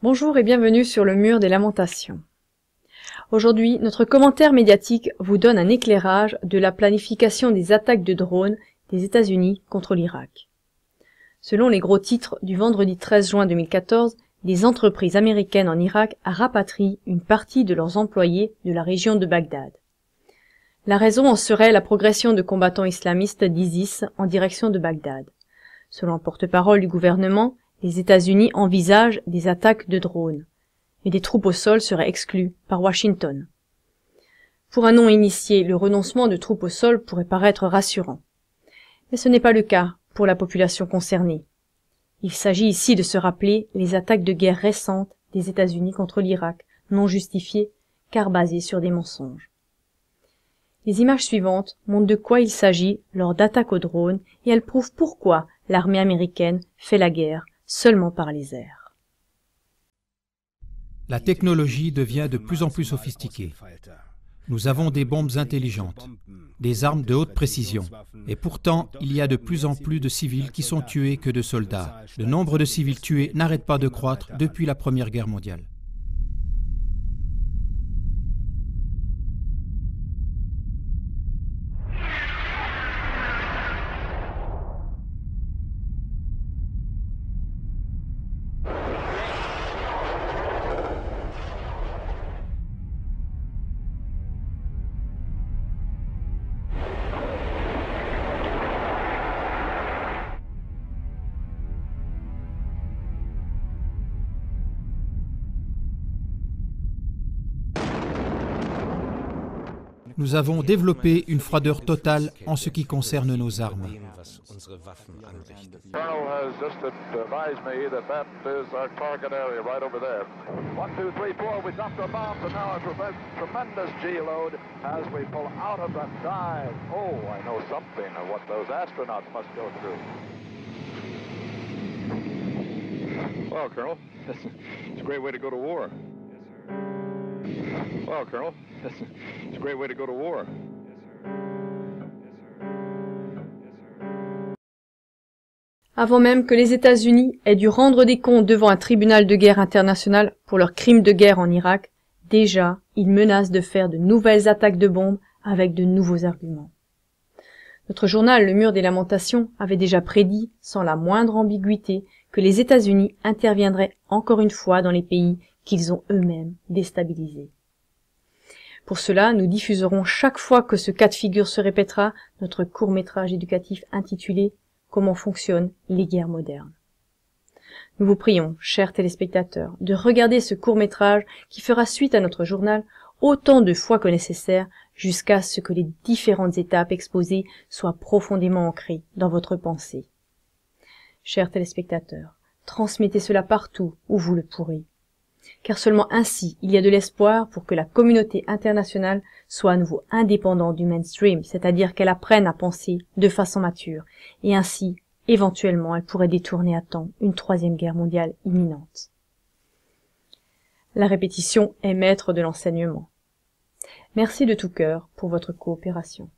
Bonjour et bienvenue sur le mur des lamentations. Aujourd'hui, notre commentaire médiatique vous donne un éclairage de la planification des attaques de drones des États-Unis contre l'Irak. Selon les gros titres du vendredi 13 juin 2014, des entreprises américaines en Irak rapatrient une partie de leurs employés de la région de Bagdad. La raison en serait la progression de combattants islamistes d'ISIS en direction de Bagdad. Selon le porte-parole du gouvernement, les États-Unis envisagent des attaques de drones, mais des troupes au sol seraient exclues par Washington. Pour un non-initié, le renoncement de troupes au sol pourrait paraître rassurant. Mais ce n'est pas le cas pour la population concernée. Il s'agit ici de se rappeler les attaques de guerre récentes des États-Unis contre l'Irak, non justifiées car basées sur des mensonges. Les images suivantes montrent de quoi il s'agit lors d'attaques aux drones et elles prouvent pourquoi l'armée américaine fait la guerre seulement par les airs. La technologie devient de plus en plus sophistiquée. Nous avons des bombes intelligentes, des armes de haute précision. Et pourtant, il y a de plus en plus de civils qui sont tués que de soldats. Le nombre de civils tués n'arrête pas de croître depuis la Première Guerre mondiale. Nous avons développé une froideur totale en ce qui concerne nos armes. Well, Colonel, it's a great way to go to war. Well, Colonel, it's a great way to go to war. Avant même que les États-Unis aient dû rendre des comptes devant un tribunal de guerre international pour leurs crimes de guerre en Irak, déjà, ils menacent de faire de nouvelles attaques de bombes avec de nouveaux arguments. Notre journal Le Mur des Lamentations avait déjà prédit, sans la moindre ambiguïté, que les États-Unis interviendraient encore une fois dans les pays qu'ils ont eux-mêmes déstabilisés. Pour cela, nous diffuserons chaque fois que ce cas de figure se répétera notre court-métrage éducatif intitulé « Comment fonctionnent les guerres modernes ». Nous vous prions, chers téléspectateurs, de regarder ce court-métrage qui fera suite à notre journal autant de fois que nécessaire jusqu'à ce que les différentes étapes exposées soient profondément ancrées dans votre pensée. Chers téléspectateurs, transmettez cela partout où vous le pourrez. Car seulement ainsi il y a de l'espoir pour que la communauté internationale soit à nouveau indépendante du mainstream, c'est-à-dire qu'elle apprenne à penser de façon mature, et ainsi, éventuellement, elle pourrait détourner à temps une troisième guerre mondiale imminente. La répétition est maître de l'enseignement. Merci de tout cœur pour votre coopération.